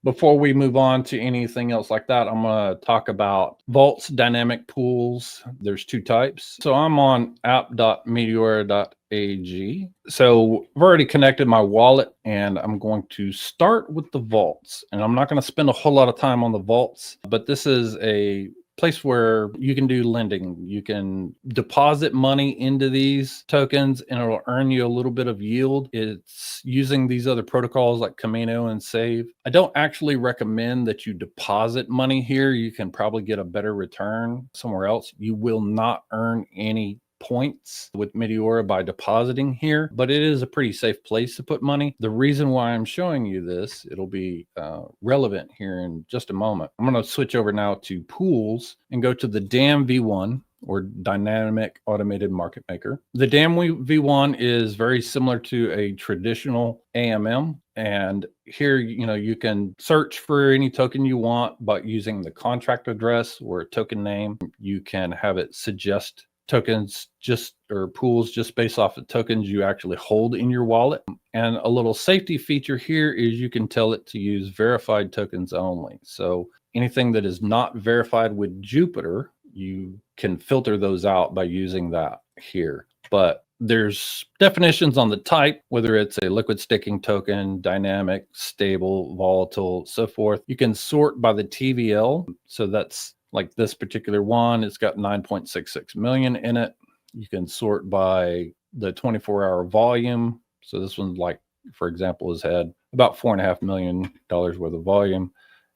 Before we move on to anything else like that, I'm going to talk about vaults, dynamic pools. There's two types. So I'm on app.meteora.ag. So I've already connected my wallet, and I'm going to start with the vaults. And I'm not going to spend a whole lot of time on the vaults, but this is a place where you can do lending. You can deposit money into these tokens and it'll earn you a little bit of yield. It's using these other protocols like Camino and Save. I don't actually recommend that you deposit money here. You can probably get a better return somewhere else. You will not earn any points with Meteora by depositing here, but it is a pretty safe place to put money. The reason why I'm showing you this, it'll be relevant here in just a moment. I'm going to switch over now to pools and go to the DAMM V1, or Dynamic Automated Market Maker. The DAMM V1 is very similar to a traditional AMM. And here, you can search for any token you want by using the contract address or token name. You can have it suggest tokens or pools just based off of tokens you actually hold in your wallet. And a little safety feature here is you can tell it to use verified tokens only. So anything that is not verified with Jupyter, you can filter those out by using that here. But there's definitions on the type, whether it's a liquid staking token, dynamic, stable, volatile, so forth. You can sort by the TVL. So that's like this particular one, it's got 9.66 million in it. You can sort by the 24-hour volume. So this one, like, for example, has had about $4.5 million worth of volume,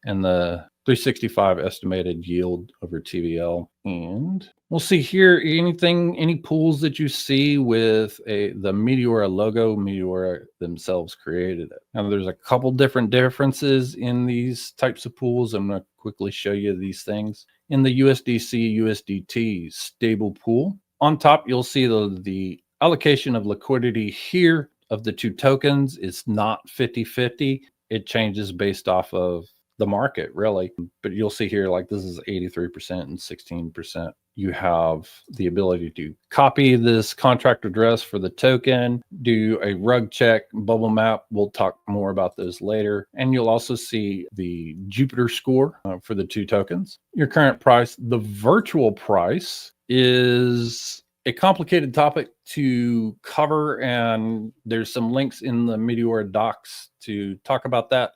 and the 365 estimated yield over TVL. And we'll see here any pools that you see with the Meteora logo. Meteora themselves created it. Now there's a couple different differences in these types of pools. I'm going to quickly show you these things. In the USDC USDT stable pool, on top you'll see the allocation of liquidity here of the two tokens is not 50-50. It changes based off of the market, really. But you'll see here, like, this is 83% and 16%. You have the ability to copy this contract address for the token, do a rug check, bubble map. We'll talk more about those later. And you'll also see the Jupyter score for the two tokens. Your current price, the virtual price, is a complicated topic to cover, and there's some links in the Meteora docs to talk about that.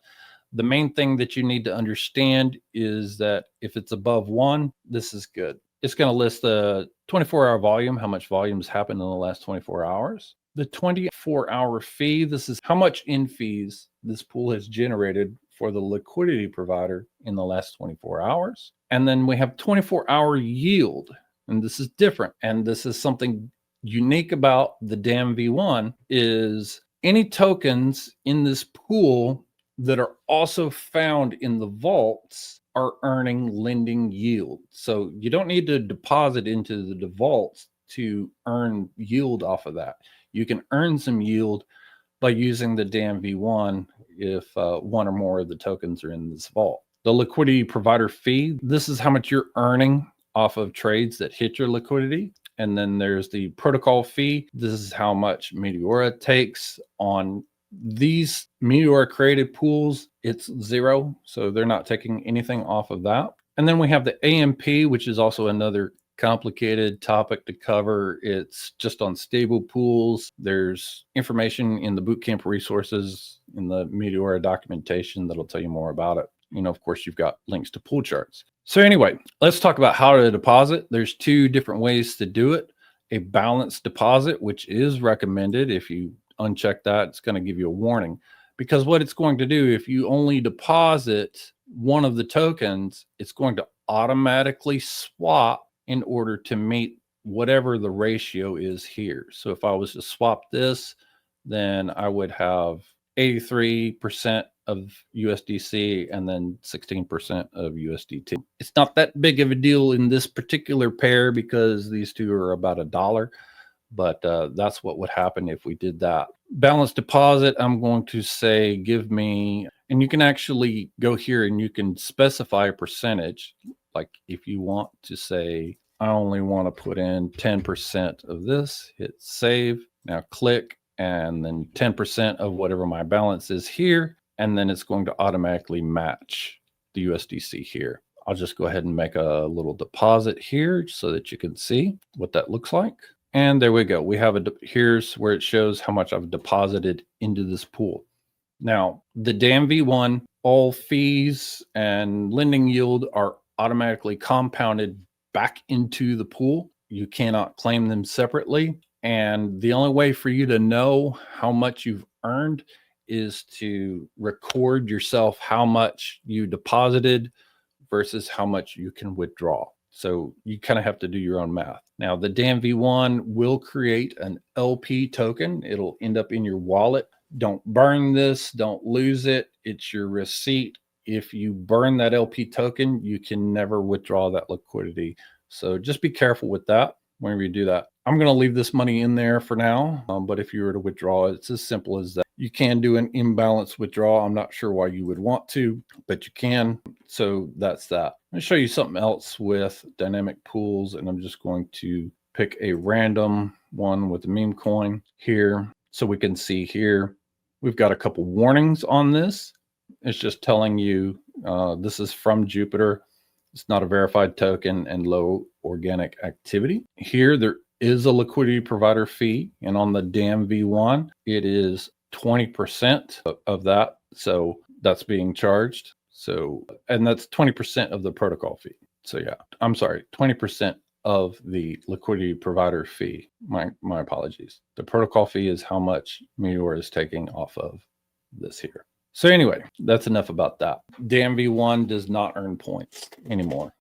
The main thing that you need to understand is that if it's above 1, this is good. It's going to list the 24-hour volume, how much volumes happened in the last 24 hours. The 24-hour fee, this is how much in fees this pool has generated for the liquidity provider in the last 24 hours. And then we have 24-hour yield, and this is different. And this is something unique about the DAMM V1 is any tokens in this pool that are also found in the vaults are earning lending yield. So you don't need to deposit into the vaults to earn yield off of that. You can earn some yield by using the DAMM V1 if one or more of the tokens are in this vault. The liquidity provider fee, this is how much you're earning off of trades that hit your liquidity. And then there's the protocol fee. This is how much Meteora takes on these Meteora created pools. It's 0, so they're not taking anything off of that. And then we have the AMP, which is also another complicated topic to cover. It's just on stable pools. There's information in the Bootcamp resources in the Meteora documentation that'll tell you more about it. Of course, you've got links to pool charts. So anyway, let's talk about how to deposit. There's 2 different ways to do it. A balanced deposit, which is recommended. If you uncheck that, it's going to give you a warning, because what it's going to do, if you only deposit one of the tokens, it's going to automatically swap in order to meet whatever the ratio is here. So if I was to swap this, then I would have 83% of USDC and then 16% of USDT. It's not that big of a deal in this particular pair because these two are about $1. But that's what would happen if we did that. Balance deposit, I'm going to say, give me, and you can actually go here and you can specify a percentage. Like if you want to say, I only want to put in 10% of this, hit save. Now click, and then 10% of whatever my balance is here. and then it's going to automatically match the USDC here. I'll just go ahead and make a little deposit here so that you can see what that looks like. And there we go. We have here's where it shows how much I've deposited into this pool. Now, the DAMM V1, all fees and lending yield are automatically compounded back into the pool. You cannot claim them separately. And the only way for you to know how much you've earned is to record yourself how much you deposited versus how much you can withdraw. So you kind of have to do your own math. Now, the DAMM V1 will create an LP token. It'll end up in your wallet. Don't burn this. Don't lose it. It's your receipt. If you burn that LP token, you can never withdraw that liquidity. So just be careful with that whenever you do that. I'm going to leave this money in there for now, but if you were to withdraw, it's as simple as that. You can do an imbalance withdrawal. I'm not sure why you would want to, but you can. So that's that. I'm going to show you something else with dynamic pools, and I'm just going to pick a random one with a meme coin here. So we can see here, we've got a couple warnings on this. It's just telling you this is from Jupiter. It's not a verified token and low organic activity. Here, there is a liquidity provider fee, and on the DAMM V1, it is 20% of that. So that's being charged. So, and that's 20% of the protocol fee. So yeah, I'm sorry, 20% of the liquidity provider fee. My apologies. The protocol fee is how much Meteor is taking off of this here. So anyway, that's enough about that. DAMM V1 does not earn points anymore.